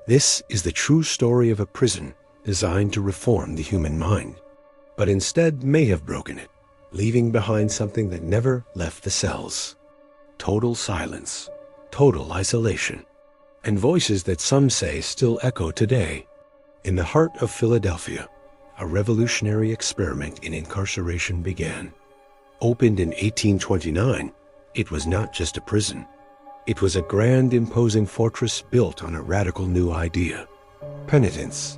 This is the true story of a prison designed to reform the human mind, but instead may have broken it, leaving behind something that never left the cells. Total silence, total isolation, and voices that some say still echo today. In the heart of Philadelphia, a revolutionary experiment in incarceration began. Opened in 1829, it was not just a prison. It was a grand, imposing fortress built on a radical new idea: penitence.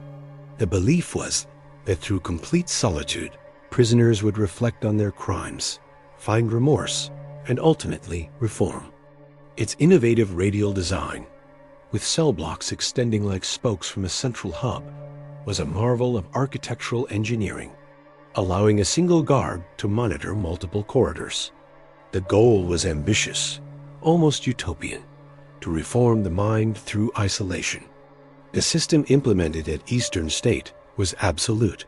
The belief was that through complete solitude, prisoners would reflect on their crimes, find remorse, and ultimately reform. Its innovative radial design, with cell blocks extending like spokes from a central hub, was a marvel of architectural engineering, allowing a single guard to monitor multiple corridors. The goal was ambitious, almost utopian: to reform the mind through isolation. The system implemented at Eastern State was absolute.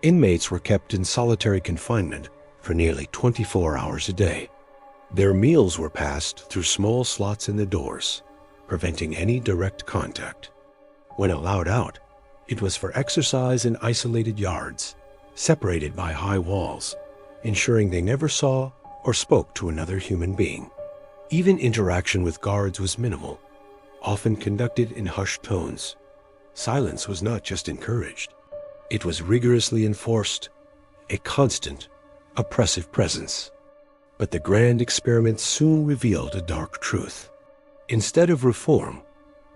Inmates were kept in solitary confinement for nearly 24 hours a day. Their meals were passed through small slots in the doors, preventing any direct contact. When allowed out, it was for exercise in isolated yards, separated by high walls, ensuring they never saw or spoke to another human being. Even interaction with guards was minimal, often conducted in hushed tones. Silence was not just encouraged, it was rigorously enforced, a constant, oppressive presence. But the grand experiment soon revealed a dark truth. Instead of reform,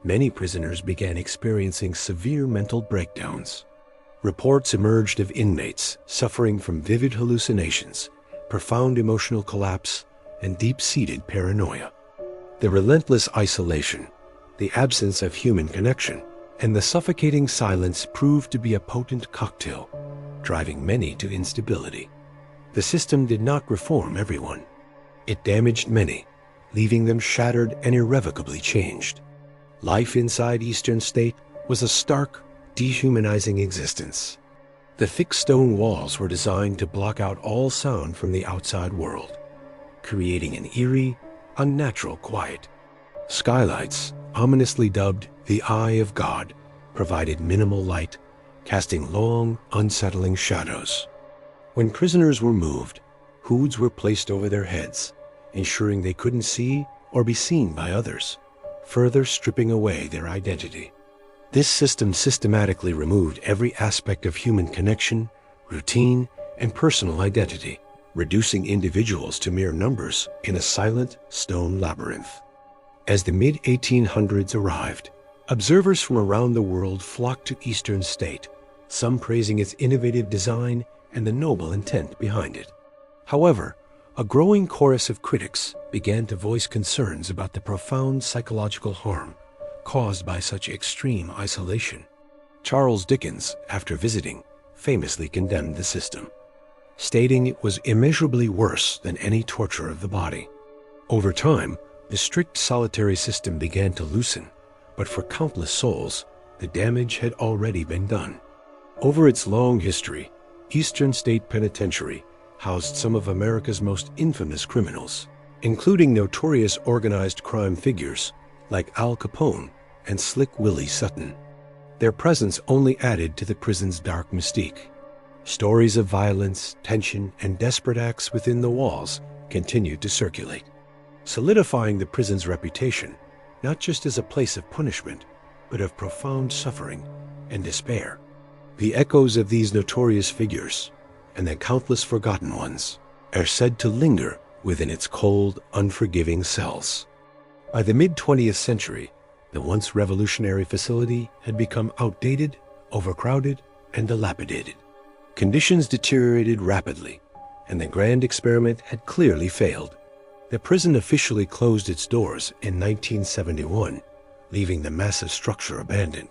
many prisoners began experiencing severe mental breakdowns. Reports emerged of inmates suffering from vivid hallucinations, profound emotional collapse, and deep-seated paranoia. The relentless isolation, the absence of human connection, and the suffocating silence proved to be a potent cocktail, driving many to instability. The system did not reform everyone. It damaged many, leaving them shattered and irrevocably changed. Life inside Eastern State was a stark, dehumanizing existence. The thick stone walls were designed to block out all sound from the outside world, creating an eerie, unnatural quiet. Skylights, ominously dubbed the Eye of God, provided minimal light, casting long, unsettling shadows. When prisoners were moved, hoods were placed over their heads, ensuring they couldn't see or be seen by others, further stripping away their identity. This system systematically removed every aspect of human connection, routine, and personal identity, reducing individuals to mere numbers in a silent stone labyrinth. As the mid-1800s arrived, observers from around the world flocked to Eastern State, some praising its innovative design and the noble intent behind it. However, a growing chorus of critics began to voice concerns about the profound psychological harm caused by such extreme isolation. Charles Dickens, after visiting, famously condemned the system, stating it was immeasurably worse than any torture of the body. Over time, the strict solitary system began to loosen, but for countless souls, the damage had already been done. Over its long history, Eastern State Penitentiary housed some of America's most infamous criminals, including notorious organized crime figures like Al Capone and Slick Willie Sutton. Their presence only added to the prison's dark mystique. Stories of violence, tension, and desperate acts within the walls continued to circulate, solidifying the prison's reputation not just as a place of punishment, but of profound suffering and despair. The echoes of these notorious figures, and the countless forgotten ones, are said to linger within its cold, unforgiving cells. By the mid-20th century, the once revolutionary facility had become outdated, overcrowded, and dilapidated. Conditions deteriorated rapidly, and the grand experiment had clearly failed. The prison officially closed its doors in 1971, leaving the massive structure abandoned.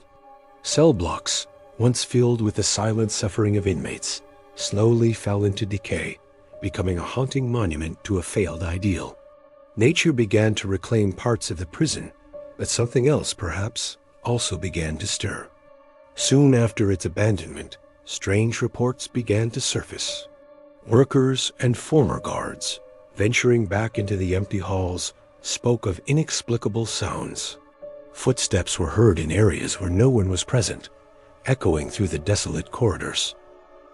Cell blocks, once filled with the silent suffering of inmates, slowly fell into decay, becoming a haunting monument to a failed ideal. Nature began to reclaim parts of the prison, but something else, perhaps, also began to stir. Soon after its abandonment, strange reports began to surface. Workers and former guards, venturing back into the empty halls, spoke of inexplicable sounds, Footsteps were heard in areas where no one was present, echoing through the desolate corridors.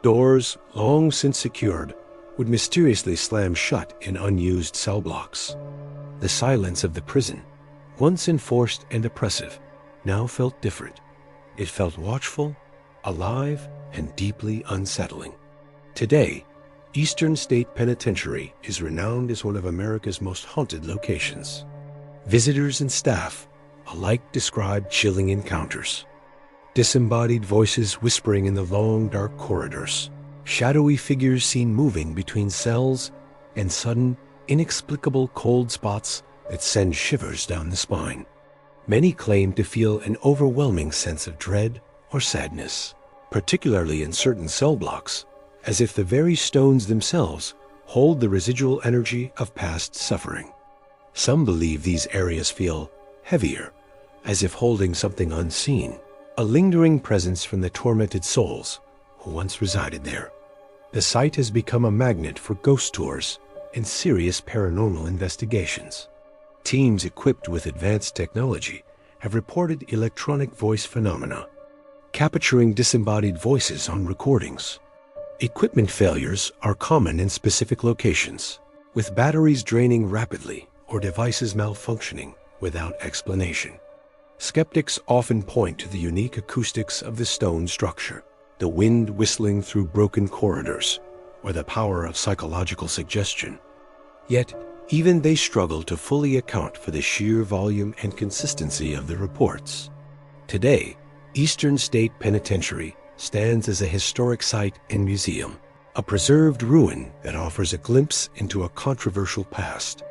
Doors, long since secured, would mysteriously slam shut in unused cell blocks. The silence of the prison, once enforced and oppressive, now felt different. It felt watchful, alive, and deeply unsettling. Today, Eastern State Penitentiary is renowned as one of America's most haunted locations. Visitors and staff alike describe chilling encounters. Disembodied voices whispering in the long, dark corridors. Shadowy figures seen moving between cells, and sudden, inexplicable cold spots that send shivers down the spine. Many claim to feel an overwhelming sense of dread or sadness, particularly in certain cell blocks, as if the very stones themselves hold the residual energy of past suffering. Some believe these areas feel heavier, as if holding something unseen, a lingering presence from the tormented souls who once resided there. The site has become a magnet for ghost tours and serious paranormal investigations. Teams equipped with advanced technology have reported electronic voice phenomena, capturing disembodied voices on recordings. Equipment failures are common in specific locations, with batteries draining rapidly or devices malfunctioning without explanation. Skeptics often point to the unique acoustics of the stone structure, the wind whistling through broken corridors, or the power of psychological suggestion. Yet, even they struggle to fully account for the sheer volume and consistency of the reports. Today, Eastern State Penitentiary stands as a historic site and museum, a preserved ruin that offers a glimpse into a controversial past.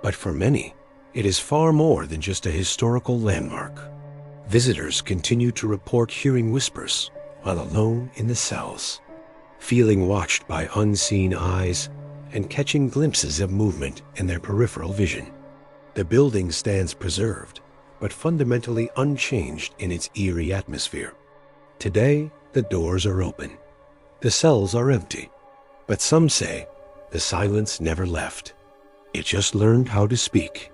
But for many, it is far more than just a historical landmark. Visitors continue to report hearing whispers while alone in the cells, feeling watched by unseen eyes and catching glimpses of movement in their peripheral vision. The building stands preserved, but fundamentally unchanged in its eerie atmosphere. Today, the doors are open. The cells are empty, but some say the silence never left. It just learned how to speak.